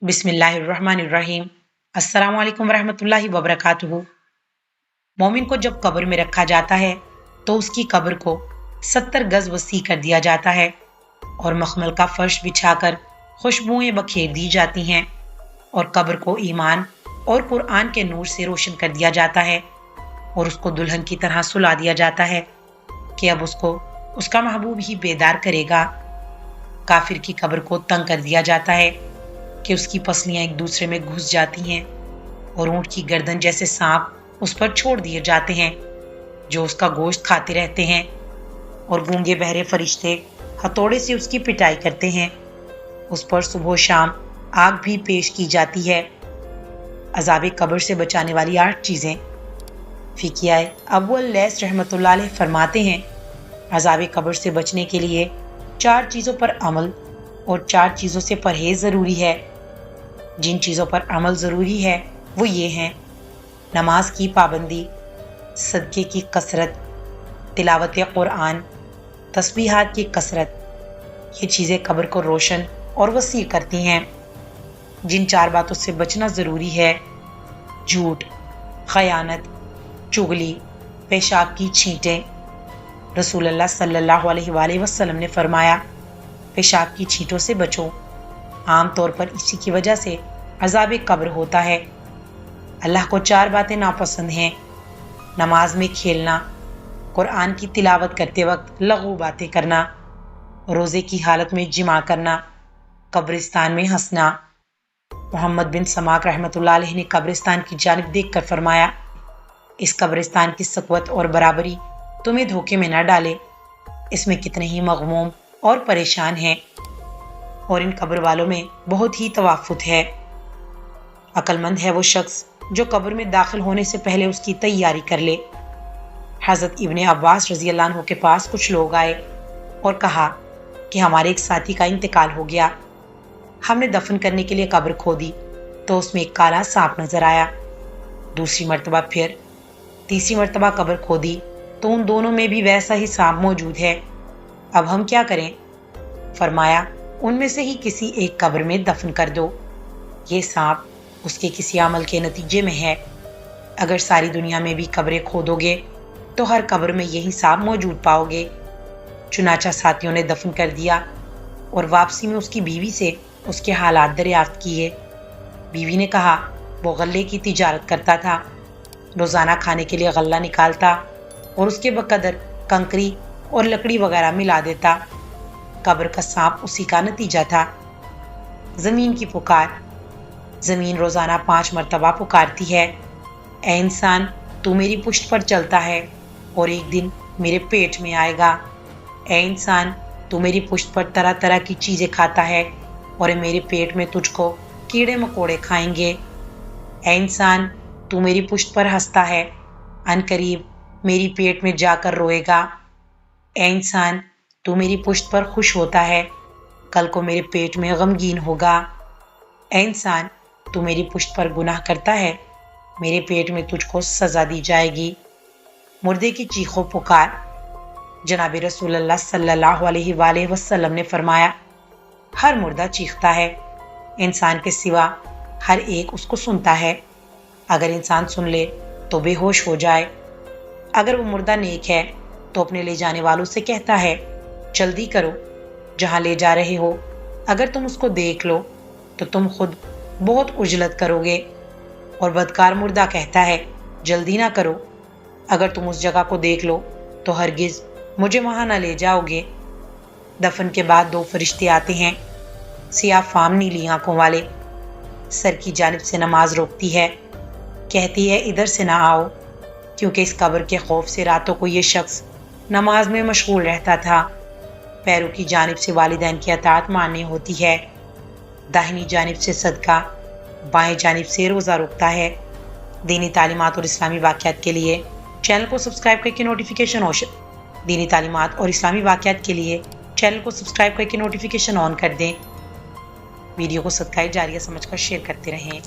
बिस्मिल्लाहिर्रहमानिर्रहीम। अस्सलाम वालेकुम रहमतुल्लाहि व बरकातुहू। मोमिन को जब कब्र में रखा जाता है तो उसकी कब्र को 70 गज वसी कर दिया जाता है और मखमल का फर्श बिछाकर खुशबुएं बखेर दी जाती हैं और कब्र को ईमान और कुरान के नूर से रोशन कर दिया जाता है और उसको दुल्हन की तरह सुला दिया जाता है कि अब उसको उसका महबूब ही बेदार करेगा। काफिर की कब्र को तंग कर दिया जाता है कि उसकी पसलियां एक दूसरे में घुस जाती हैं और ऊंट की गर्दन जैसे सांप उस पर छोड़ दिए जाते हैं जो उसका गोश्त खाते रहते हैं और गूंगे बहरे फरिश्ते हथौड़े से उसकी पिटाई करते हैं। उस पर सुबह शाम आग भी पेश की जाती है। अज़ाब कब्र से बचाने वाली 8 चीज़ें। फ़िक़ियाए अव्वल लैस रहमतुल्लाह अलैह फरमाते हैं, अज़ाब कब्र से बचने के लिए 4 चीज़ों पर अमल और 4 चीज़ों से परहेज ज़रूरी है। जिन चीज़ों पर अमल ज़रूरी है वो ये हैं: नमाज की पाबंदी, सदक़े की कसरत, तिलावत कुरान, तस्बीहात की कसरत। ये चीज़ें कब्र को रोशन और वसी करती हैं। जिन 4 बातों से बचना ज़रूरी है: झूठ, खयानत, चुगली, पेशाब की छींटें। रसूलुल्लाह सल्लल्लाहु अलैहि वसल्लम ने फरमाया, पेशाब की छींटों से बचो, आम तौर पर इसी की वजह से अज़ाब कब्र होता है। अल्लाह को 4 बातें नापसंद हैं: नमाज में खेलना, कुरान की तिलावत करते वक्त लग़ू बातें करना, रोज़े की हालत में जिमा करना, कब्रिस्तान में हंसना। मोहम्मद बिन समाक रहमतुल्लाह अलैह ने कब्रिस्तान की जानिब देखकर फरमाया, इस कब्रिस्तान की सकवत और बराबरी तुम्हें धोखे में न डाले। इसमें कितने ही मग़मूम और परेशान हैं और इन कब्र वालों में बहुत ही तवाफ़ुत है। अक्लमंद है वो शख्स जो कब्र में दाखिल होने से पहले उसकी तैयारी कर ले। हज़रत इब्ने अब्बास रज़ी अल्लाह अन्हु के पास कुछ लोग आए और कहा कि हमारे एक साथी का इंतकाल हो गया। हमने दफन करने के लिए कब्र खोदी तो उसमें एक काला सांप नजर आया। दूसरी मर्तबा फिर, तीसरी मर्तबा कब्र खोदी तो उन दोनों में भी वैसा ही सांप मौजूद है। अब हम क्या करें? फरमाया, उनमें से ही किसी एक कब्र में दफन कर दो। ये सांप उसके किसी अमल के नतीजे में है। अगर सारी दुनिया में भी कब्रें खोदोगे तो हर कब्र में यही सांप मौजूद पाओगे। चुनाचा साथियों ने दफन कर दिया और वापसी में उसकी बीवी से उसके हालात दरियाफ्त किए। बीवी ने कहा, वो गल्ले की तिजारत करता था, रोज़ाना खाने के लिए गल्ला निकालता और उसके बकदर कंकरी और लकड़ी वगैरह मिला देता। कब्र का सांप उसी का नतीजा था। ज़मीन की पुकार। ज़मीन रोज़ाना 5 मरतबा पुकारती है, ए इंसान, तू मेरी पुश्त पर चलता है और एक दिन मेरे पेट में आएगा। ए इंसान, तू मेरी पुश्त पर तरह तरह की चीज़ें खाता है और मेरे पेट में तुझको कीड़े मकोड़े खाएंगे। ए इंसान, तू मेरी पुश्त पर हंसता है, अनकरीब मेरी पेट में जाकर रोएगा। ए इंसान, तू मेरी पुश्त पर खुश होता है, कल को मेरे पेट में गमगीन होगा। ए इंसान, तू मेरी पुश्त पर गुनाह करता है, मेरे पेट में तुझको सज़ा दी जाएगी। मुर्दे की चीखों पुकार। जनाब रसूलुल्लाह सल्लल्लाहु अलैहि वसल्लम ने फरमाया, हर मुर्दा चीखता है, इंसान के सिवा हर एक उसको सुनता है। अगर इंसान सुन ले तो बेहोश हो जाए। अगर वो मुर्दा नेक है तो अपने ले जाने वालों से कहता है, जल्दी करो, जहाँ ले जा रहे हो अगर तुम उसको देख लो तो तुम खुद बहुत उजलत करोगे। और बदकार मुर्दा कहता है, जल्दी ना करो, अगर तुम उस जगह को देख लो तो हरगिज मुझे वहाँ ना ले जाओगे। दफन के बाद 2 फरिश्ते आते हैं, सियाह फाम नीली आंखों वाले। सर की जानिब से नमाज रोकती है, कहती है, इधर से ना आओ, क्योंकि इस कब्र के खौफ से रातों को ये शख्स नमाज में मशगूल रहता था। पैरों की जानिब से वालिदैन की अताअत माननी होती है। दाहिनी जानिब से सदका, बाएं जानिब से रोज़ा रोकता है। दीनी तालीमात और इस्लामी वाक़यात के लिए चैनल को सब्सक्राइब करके नोटिफिकेशन दीनी तालीमात और इस्लामी वाक़यात के लिए चैनल को सब्सक्राइब करके नोटिफिकेशन ऑन कर दें। वीडियो को सदका जारिया समझकर शेयर करते रहें।